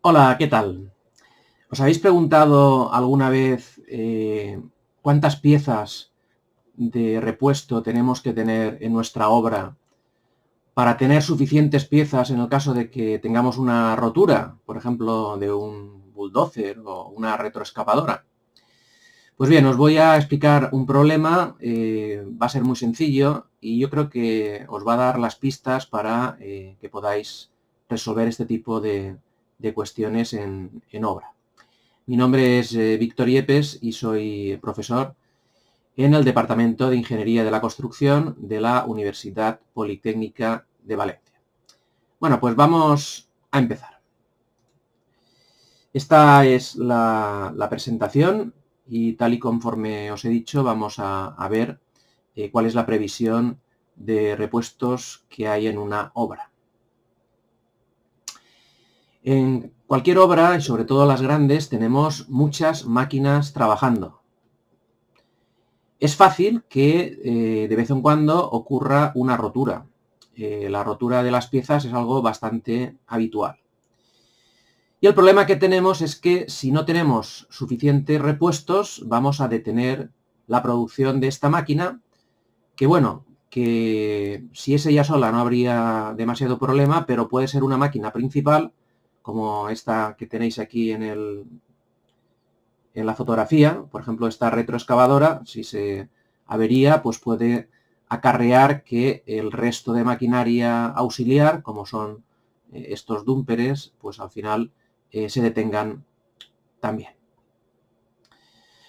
Hola, ¿qué tal? ¿Os habéis preguntado alguna vez cuántas piezas de repuesto tenemos que tener en nuestra obra para tener suficientes piezas en el caso de que tengamos una rotura, por ejemplo, de un bulldozer o una retroexcavadora? Pues bien, os voy a explicar un problema, va a ser muy sencillo y yo creo que os va a dar las pistas para que podáis resolver este tipo de cuestiones en obra. Mi nombre es Víctor Yepes y soy profesor en el Departamento de Ingeniería de la Construcción de la Universidad Politécnica de Valencia. Bueno, pues vamos a empezar. Esta es la presentación y tal y conforme os he dicho vamos a ver cuál es la previsión de repuestos que hay en una obra. En cualquier obra, y sobre todo las grandes, tenemos muchas máquinas trabajando. Es fácil que de vez en cuando ocurra una rotura. La rotura de las piezas es algo bastante habitual. Y el problema que tenemos es que si no tenemos suficientes repuestos, vamos a detener la producción de esta máquina, que bueno, que si es ella sola no habría demasiado problema, pero puede ser una máquina principal, como esta que tenéis aquí en la fotografía, por ejemplo, esta retroexcavadora, si se avería, pues puede acarrear que el resto de maquinaria auxiliar, como son estos dúmperes, pues al final se detengan también.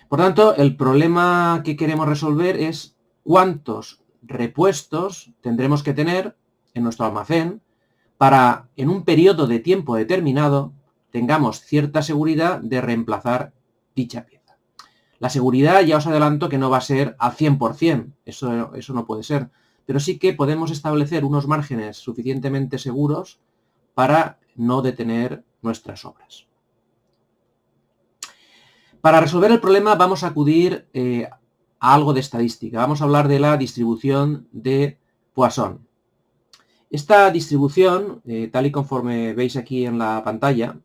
Por tanto, el problema que queremos resolver es cuántos repuestos tendremos que tener en nuestro almacén para, en un periodo de tiempo determinado, tengamos cierta seguridad de reemplazar dicha pieza. La seguridad ya os adelanto que no va a ser al 100%, eso no puede ser, pero sí que podemos establecer unos márgenes suficientemente seguros para no detener nuestras obras. Para resolver el problema vamos a acudir a algo de estadística. Vamos a hablar de la distribución de Poisson. Esta distribución, tal y conforme veis aquí en la pantalla,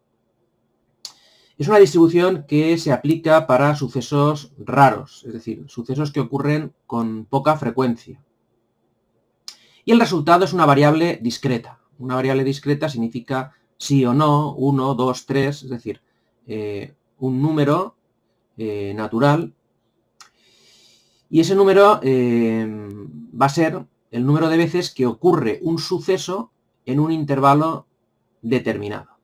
es una distribución que se aplica para sucesos raros, es decir, sucesos que ocurren con poca frecuencia. Y el resultado es una variable discreta. Una variable discreta significa sí o no, 1, 2, 3, es decir, un número natural. Y ese número va a ser el número de veces que ocurre un suceso en un intervalo determinado.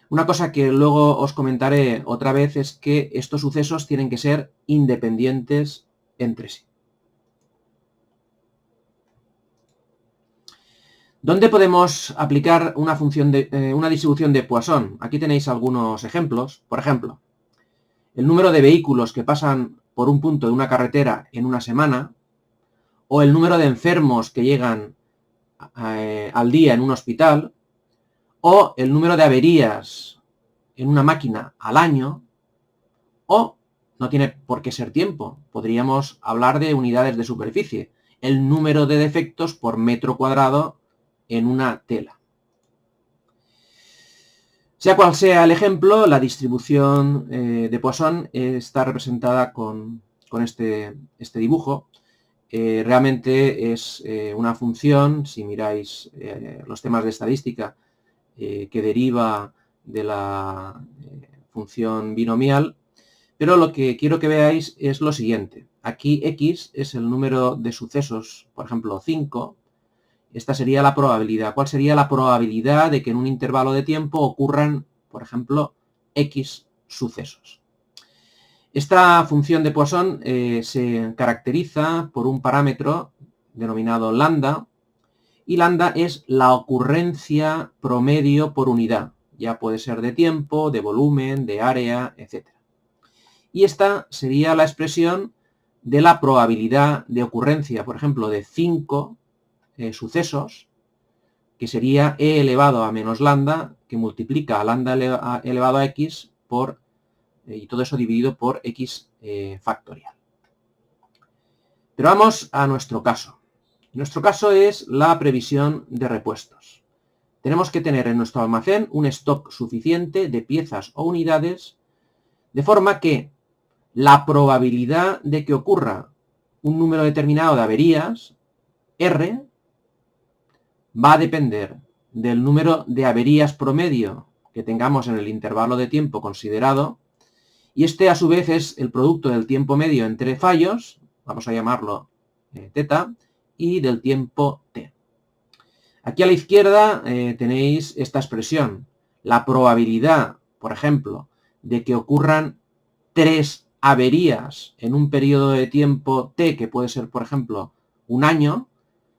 Una cosa que luego os comentaré otra vez es que estos sucesos tienen que ser independientes entre sí. ¿Dónde podemos aplicar una distribución de Poisson? Aquí tenéis algunos ejemplos. Por ejemplo, el número de vehículos que pasan por un punto de una carretera en una semana, o el número de enfermos que llegan al día en un hospital, o el número de averías en una máquina al año, o no tiene por qué ser tiempo, podríamos hablar de unidades de superficie, el número de defectos por metro cuadrado en una tela. Sea cual sea el ejemplo, la distribución de Poisson está representada con este dibujo. Realmente es una función, si miráis los temas de estadística, que deriva de la función binomial, pero lo que quiero que veáis es lo siguiente. Aquí X es el número de sucesos, por ejemplo 5, esta sería la probabilidad. ¿Cuál sería la probabilidad de que en un intervalo de tiempo ocurran, por ejemplo, X sucesos? Esta función de Poisson se caracteriza por un parámetro denominado lambda, y lambda es la ocurrencia promedio por unidad. Ya puede ser de tiempo, de volumen, de área, etc. Y esta sería la expresión de la probabilidad de ocurrencia, por ejemplo, de 5 sucesos, que sería e elevado a menos lambda, que multiplica a lambda elevado a x por, y todo eso dividido por x factorial. Pero vamos a nuestro caso. Nuestro caso es la previsión de repuestos. tenemos que tener en nuestro almacén un stock suficiente de piezas o unidades, de forma que la probabilidad de que ocurra un número determinado de averías, R, va a depender del número de averías promedio que tengamos en el intervalo de tiempo considerado, y este a su vez es el producto del tiempo medio entre fallos, vamos a llamarlo teta, y del tiempo t. Aquí a la izquierda tenéis esta expresión, la probabilidad, por ejemplo, de que ocurran 3 averías en un periodo de tiempo t, que puede ser, por ejemplo, un año,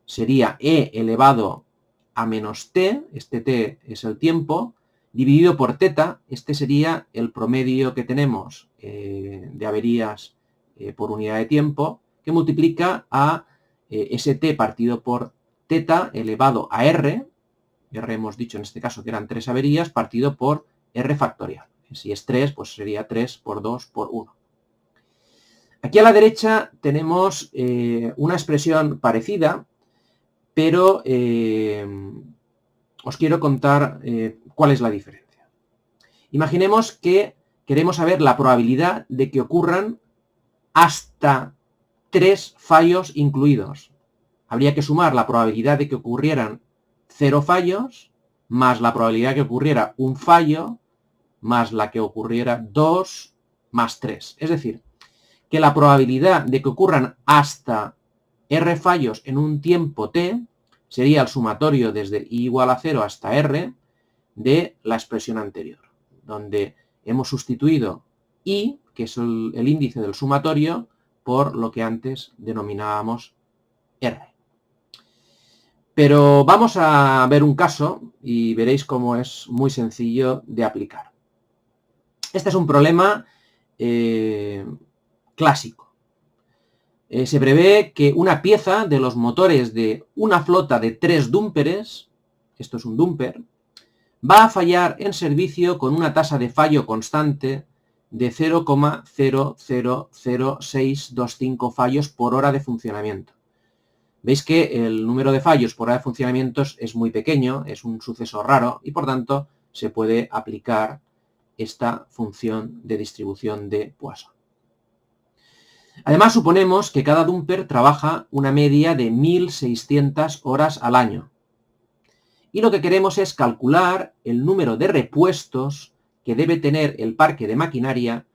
sería e elevado a menos t, este t es el tiempo, dividido por teta, este sería el promedio que tenemos de averías por unidad de tiempo, que multiplica a ese t partido por teta elevado a r hemos dicho en este caso que eran 3 averías, partido por r factorial. Si es 3, pues sería 3 por 2 por 1. Aquí a la derecha tenemos una expresión parecida, pero os quiero contar cuál es la diferencia. Imaginemos que queremos saber la probabilidad de que ocurran hasta 3 fallos incluidos. Habría que sumar la probabilidad de que ocurrieran 0 fallos, más la probabilidad de que ocurriera un fallo, más la que ocurriera 2, más 3. Es decir, que la probabilidad de que ocurran hasta r fallos en un tiempo t sería el sumatorio desde i igual a 0 hasta r de la expresión anterior, donde hemos sustituido i, que es el índice del sumatorio, por lo que antes denominábamos r. Pero vamos a ver un caso y veréis cómo es muy sencillo de aplicar. Este es un problema clásico. Se prevé que una pieza de los motores de una flota de 3 dúmperes, esto es un dúmper, va a fallar en servicio con una tasa de fallo constante de 0,0000625 fallos por hora de funcionamiento. Veis que el número de fallos por hora de funcionamiento es muy pequeño, es un suceso raro y por tanto se puede aplicar esta función de distribución de Poisson. Además, suponemos que cada dúmper trabaja una media de 1.600 horas al año. Y lo que queremos es calcular el número de repuestos que debe tener el parque de maquinaria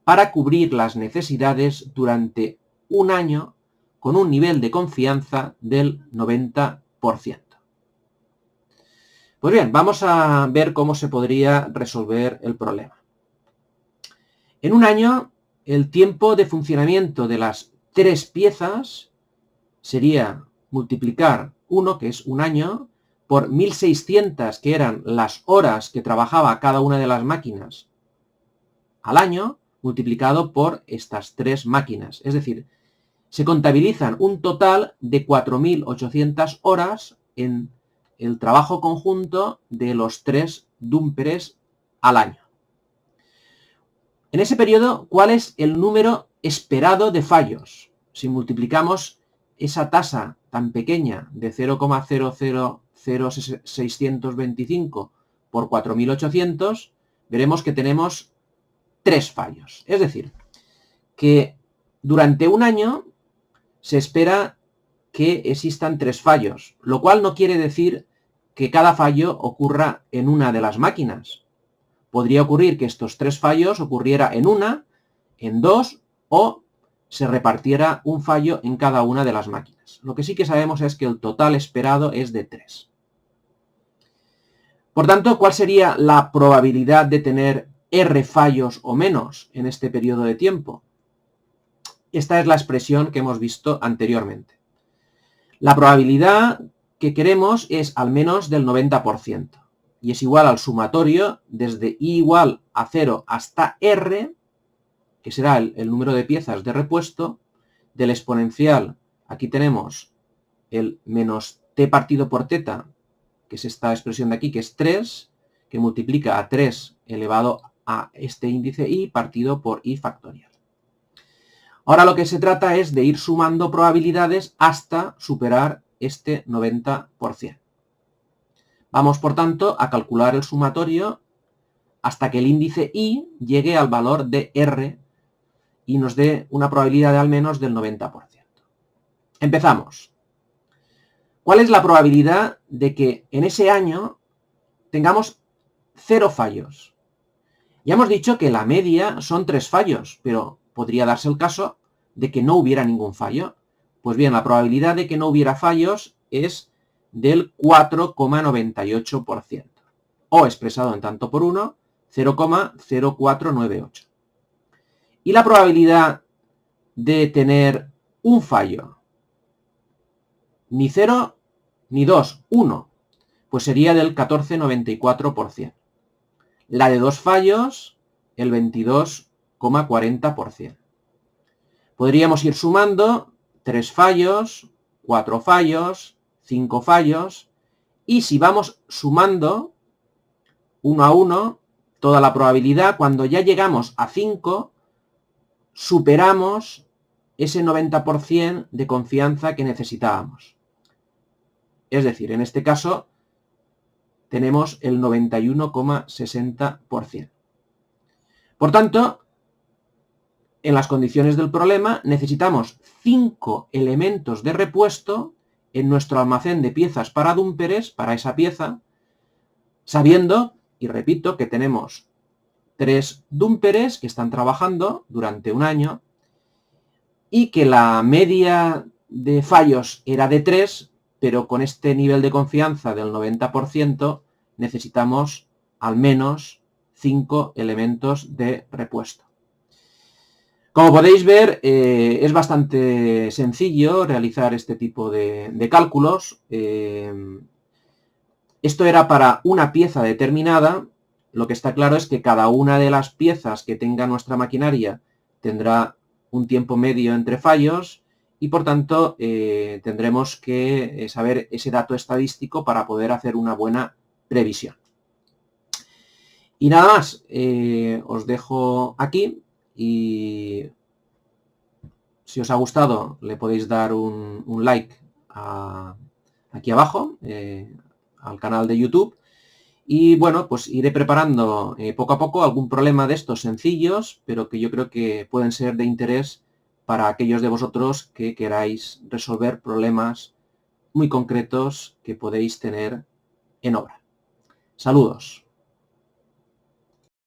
para cubrir las necesidades durante un año con un nivel de confianza del 90%. Pues bien, vamos a ver cómo se podría resolver el problema. En un año, el tiempo de funcionamiento de las 3 piezas sería multiplicar 1, que es un año, por 1.600, que eran las horas que trabajaba cada una de las máquinas al año, multiplicado por estas 3 máquinas. Es decir, se contabilizan un total de 4.800 horas en el trabajo conjunto de los 3 dúmperes al año. En ese periodo, ¿cuál es el número esperado de fallos? Si multiplicamos esa tasa tan pequeña de 0,000625 por 4.800, veremos que tenemos 3 fallos. Es decir, que durante un año se espera que existan 3 fallos, lo cual no quiere decir que cada fallo ocurra en una de las máquinas. Podría ocurrir que estos 3 fallos ocurriera en una, en 2 o se repartiera un fallo en cada una de las máquinas. Lo que sí que sabemos es que el total esperado es de 3. Por tanto, ¿cuál sería la probabilidad de tener R fallos o menos en este periodo de tiempo? Esta es la expresión que hemos visto anteriormente. La probabilidad que queremos es al menos del 90%. Y es igual al sumatorio desde i igual a 0 hasta r, que será el número de piezas de repuesto, del exponencial, aquí tenemos el menos t partido por teta, que es esta expresión de aquí, que es 3, que multiplica a 3 elevado a este índice i partido por i factorial. Ahora lo que se trata es de ir sumando probabilidades hasta superar este 90%. Vamos, por tanto, a calcular el sumatorio hasta que el índice I llegue al valor de R y nos dé una probabilidad de al menos del 90%. Empezamos. ¿Cuál es la probabilidad de que en ese año tengamos 0 fallos? Ya hemos dicho que la media son 3 fallos, pero podría darse el caso de que no hubiera ningún fallo. Pues bien, la probabilidad de que no hubiera fallos es del 4,98%. O expresado en tanto por 1, 0,0498. Y la probabilidad de tener un fallo, ni 0 ni 2, 1, pues sería del 14,94%. La de 2 fallos, el 22,40%. Podríamos ir sumando 3 fallos, 4 fallos, 5 fallos, y si vamos sumando 1 a 1, toda la probabilidad, cuando ya llegamos a 5, superamos ese 90% de confianza que necesitábamos. Es decir, en este caso tenemos el 91,60%. Por tanto, en las condiciones del problema necesitamos 5 elementos de repuesto en nuestro almacén de piezas para dúmperes, para esa pieza, sabiendo, y repito, que tenemos 3 dúmperes que están trabajando durante un año y que la media de fallos era de 3, pero con este nivel de confianza del 90% necesitamos al menos 5 elementos de repuesto. Como podéis ver, es bastante sencillo realizar este tipo de cálculos. Esto era para una pieza determinada. Lo que está claro es que cada una de las piezas que tenga nuestra maquinaria tendrá un tiempo medio entre fallos y, por tanto, tendremos que saber ese dato estadístico para poder hacer una buena previsión. Y nada más, os dejo aquí y si os ha gustado le podéis dar un like aquí abajo al canal de YouTube. Y bueno, pues iré preparando poco a poco algún problema de estos sencillos, pero que yo creo que pueden ser de interés para aquellos de vosotros que queráis resolver problemas muy concretos que podéis tener en obra. Saludos.